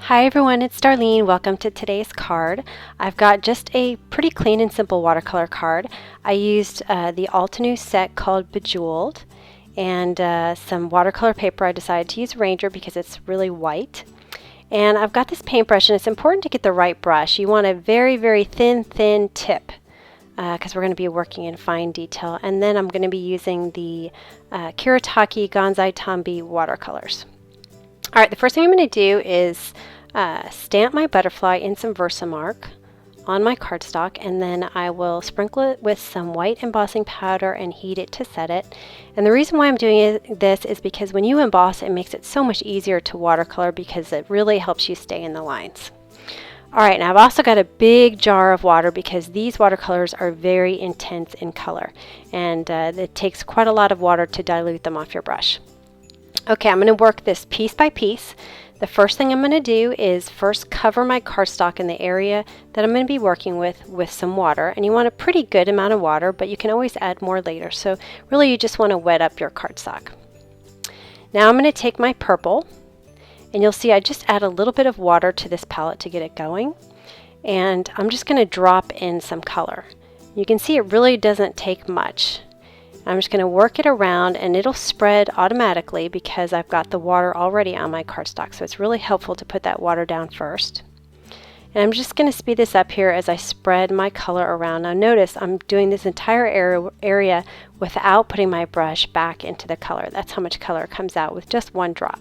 Hi everyone, it's Darlene. Welcome to today's card. I've got just a pretty clean and simple watercolor card. I used the Altenew set called Bejeweled and some watercolor paper. I decided to use Ranger because it's really white. And I've got this paintbrush, and it's important to get the right brush. You want a very, very thin tip because we're going to be working in fine detail. And then I'm going to be using the Gansai Tambi watercolors. All right, the first thing I'm going to do is stamp my butterfly in some Versamark on my cardstock, and then I will sprinkle it with some white embossing powder and heat it to set it. And the reason why I'm doing this is because when you emboss, it makes it so much easier to watercolor because it really helps you stay in the lines. All right, now I've also got a big jar of water because these watercolors are very intense in color, and it takes quite a lot of water to dilute them off your brush. Okay, I'm going to work this piece by piece. The first thing I'm going to do is first cover my cardstock in the area that I'm going to be working with some water. And you want a pretty good amount of water, but you can always add more later. So really you just want to wet up your cardstock. Now I'm going to take my purple, and you'll see I just add a little bit of water to this palette to get it going. And I'm just going to drop in some color. You can see it really doesn't take much. I'm just going to work it around, and it'll spread automatically because I've got the water already on my cardstock. So it's really helpful to put that water down first. And I'm just going to speed this up here as I spread my color around. Now notice I'm doing this entire area without putting my brush back into the color. That's how much color comes out with just one drop.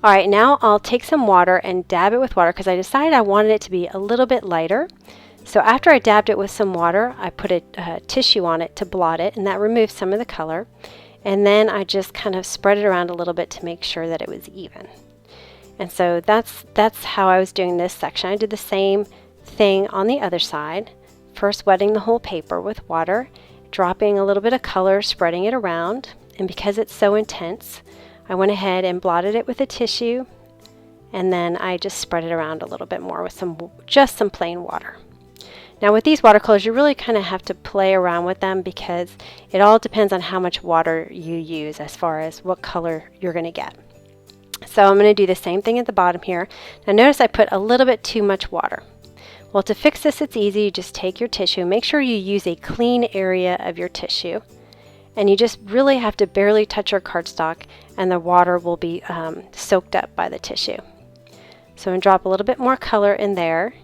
All right, now I'll take some water and dab it with water because I decided I wanted it to be a little bit lighter. So after I dabbed it with some water, I put a tissue on it to blot it, and that removes some of the color. And then I just kind of spread it around a little bit to make sure that it was even. And so that's how I was doing this section. I did the same thing on the other side. First wetting the whole paper with water, dropping a little bit of color, spreading it around. And because it's so intense, I went ahead and blotted it with a tissue, and then I just spread it around a little bit more with just some plain water. Now with these watercolors, you really kind of have to play around with them because it all depends on how much water you use as far as what color you're going to get. So I'm going to do the same thing at the bottom here. Now notice I put a little bit too much water. Well, to fix this, it's easy. You just take your tissue. Make sure you use a clean area of your tissue. And you just really have to barely touch your cardstock, and the water will be soaked up by the tissue. So I'm going to drop a little bit more color in there.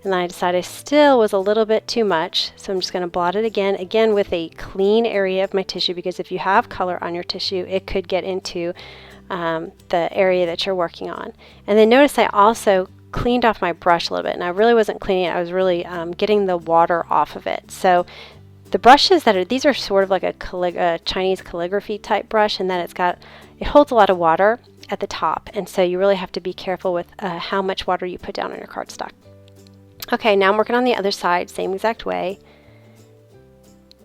And then I decided still was a little bit too much, so I'm just going to blot it again with a clean area of my tissue, because if you have color on your tissue, it could get into the area that you're working on. And then notice I also cleaned off my brush a little bit, and I really wasn't cleaning it, I was really getting the water off of it. So the brushes these are sort of like a Chinese calligraphy type brush, and then it holds a lot of water at the top, and so you really have to be careful with how much water you put down on your cardstock. Okay, now I'm working on the other side, same exact way,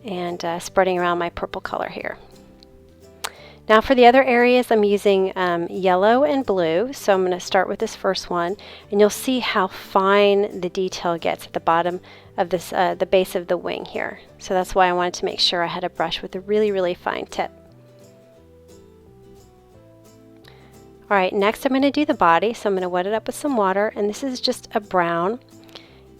and spreading around my purple color here. Now for the other areas, I'm using yellow and blue, so I'm going to start with this first one, and you'll see how fine the detail gets at the bottom of this, the base of the wing here. So that's why I wanted to make sure I had a brush with a really, really fine tip. All right, next I'm going to do the body, so I'm going to wet it up with some water, and this is just a brown.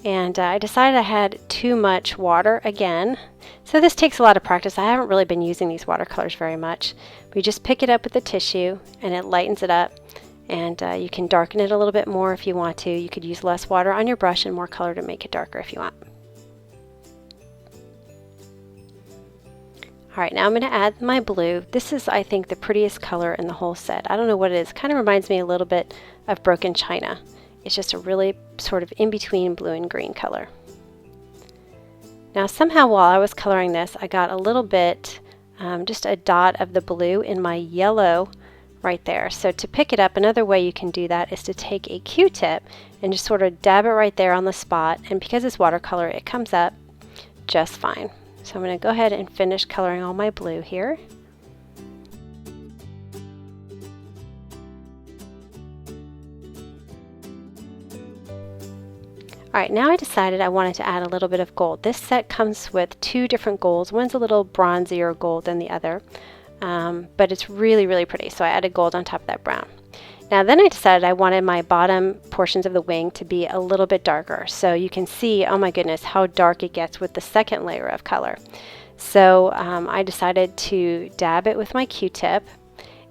And I decided I had too much water again. So this takes a lot of practice. I haven't really been using these watercolors very much. But you just pick it up with the tissue and it lightens it up. And you can darken it a little bit more if you want to. You could use less water on your brush and more color to make it darker if you want. All right, now I'm going to add my blue. This is, I think, the prettiest color in the whole set. I don't know what it is. It kind of reminds me a little bit of Broken China. It's just a really sort of in-between blue and green color. Now somehow while I was coloring this, I got a little bit, just a dot of the blue in my yellow right there. So to pick it up, another way you can do that is to take a Q-tip and just sort of dab it right there on the spot. And because it's watercolor, it comes up just fine. So I'm going to go ahead and finish coloring all my blue here. Alright, now I decided I wanted to add a little bit of gold. This set comes with two different golds. One's a little bronzier gold than the other, but it's really, really pretty. So I added gold on top of that brown. Now then I decided I wanted my bottom portions of the wing to be a little bit darker. So you can see, oh my goodness, how dark it gets with the second layer of color. So I decided to dab it with my Q-tip,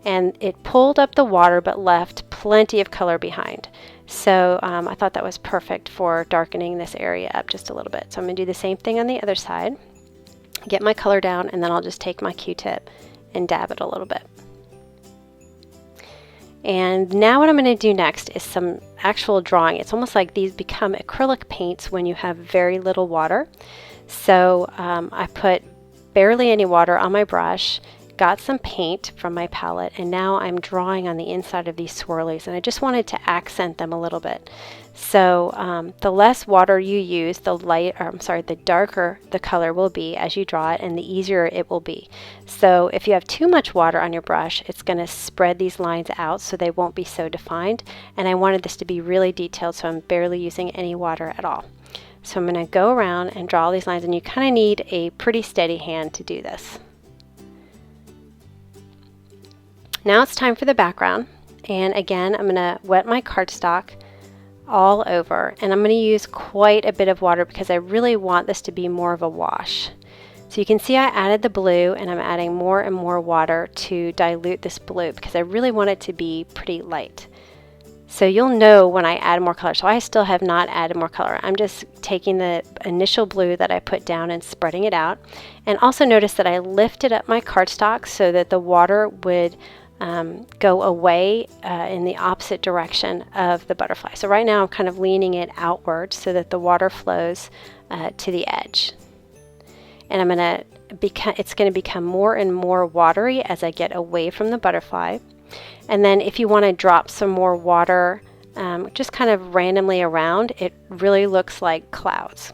and it pulled up the water but left plenty of color behind. So I thought that was perfect for darkening this area up just a little bit. So I'm going to do the same thing on the other side. Get my color down, and then I'll just take my Q-tip and dab it a little bit. And now what I'm going to do next is some actual drawing. It's almost like these become acrylic paints when you have very little water. So I put barely any water on my brush, got some paint from my palette, and now I'm drawing on the inside of these swirlies, and I just wanted to accent them a little bit. So the less water you use, the darker the color will be as you draw it, and the easier it will be. So if you have too much water on your brush, it's going to spread these lines out so they won't be so defined, and I wanted this to be really detailed, so I'm barely using any water at all. So I'm going to go around and draw all these lines, and you kind of need a pretty steady hand to do this. Now it's time for the background, and again I'm going to wet my cardstock all over, and I'm going to use quite a bit of water because I really want this to be more of a wash. So you can see I added the blue, and I'm adding more and more water to dilute this blue because I really want it to be pretty light. So you'll know when I add more color. So I still have not added more color. I'm just taking the initial blue that I put down and spreading it out. And also notice that I lifted up my cardstock so that the water would go away in the opposite direction of the butterfly. So right now I'm kind of leaning it outward so that the water flows to the edge. And it's going to become more and more watery as I get away from the butterfly. And then if you want to drop some more water just kind of randomly around, it really looks like clouds.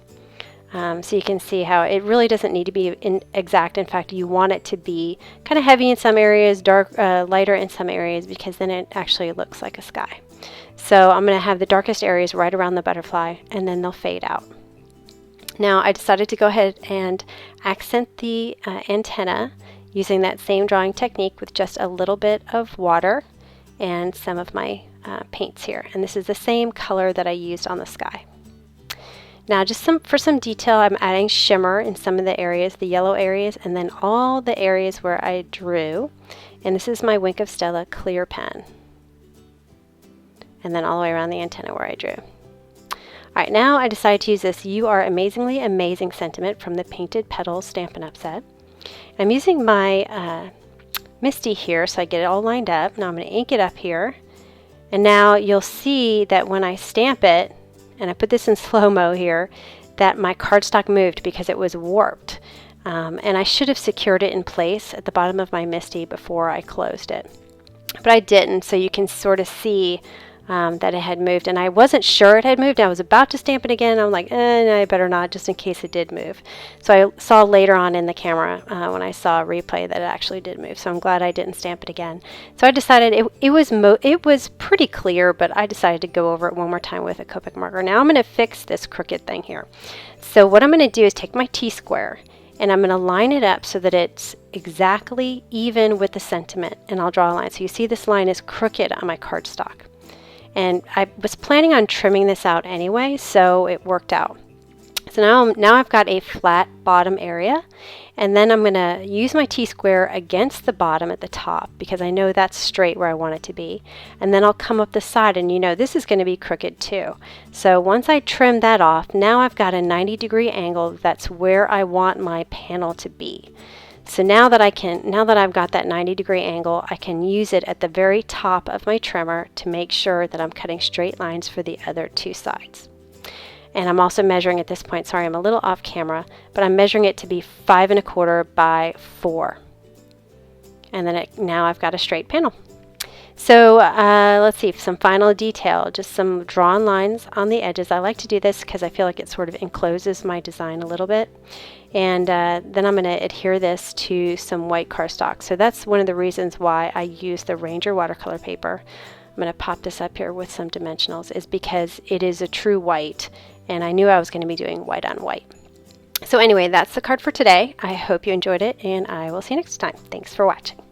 So you can see how it really doesn't need to be exact. In fact, you want it to be kind of heavy in some areas, lighter in some areas, because then it actually looks like a sky. So I'm going to have the darkest areas right around the butterfly, and then they'll fade out. Now I decided to go ahead and accent the antenna using that same drawing technique with just a little bit of water and some of my paints here. And this is the same color that I used on the sky. Now just for some detail, I'm adding shimmer in some of the areas, the yellow areas, and then all the areas where I drew. And this is my Wink of Stella clear pen. And then all the way around the antenna where I drew. Alright, now I decided to use this You Are Amazingly Amazing sentiment from the Painted Petals Stampin' Up set. I'm using my Misty here so I get it all lined up. Now I'm going to ink it up here. And now you'll see that when I stamp it, and I put this in slow-mo here, that my cardstock moved because it was warped. And I should have secured it in place at the bottom of my Misty before I closed it. But I didn't, so you can sort of see that it had moved. And I wasn't sure it had moved. I was about to stamp it again. I'm like, no, I better not, just in case it did move. So I saw later on in the camera when I saw a replay that it actually did move. So I'm glad I didn't stamp it again. So I decided it was pretty clear, but I decided to go over it one more time with a Copic marker. Now I'm going to fix this crooked thing here. So what I'm going to do is take my T-square, and I'm going to line it up so that it's exactly even with the sentiment, and I'll draw a line. So you see this line is crooked on my cardstock. And I was planning on trimming this out anyway, so it worked out. So now I've got a flat bottom area, and then I'm going to use my T-square against the bottom at the top because I know that's straight where I want it to be. And then I'll come up the side, and you know this is going to be crooked too. So once I trim that off, now I've got a 90-degree angle. That's where I want my panel to be. So now that I've got that 90-degree angle, I can use it at the very top of my trimmer to make sure that I'm cutting straight lines for the other two sides. And I'm also measuring at this point, sorry I'm a little off camera, but I'm measuring it to be 5 1/4 by 4. And then now I've got a straight panel. So let's see, some final detail, just some drawn lines on the edges. I like to do this because I feel like it sort of encloses my design a little bit. And then I'm going to adhere this to some white cardstock. So that's one of the reasons why I use the Ranger watercolor paper. I'm going to pop this up here with some dimensionals, is because it is a true white, and I knew I was going to be doing white on white. So anyway, that's the card for today. I hope you enjoyed it, and I will see you next time. Thanks for watching.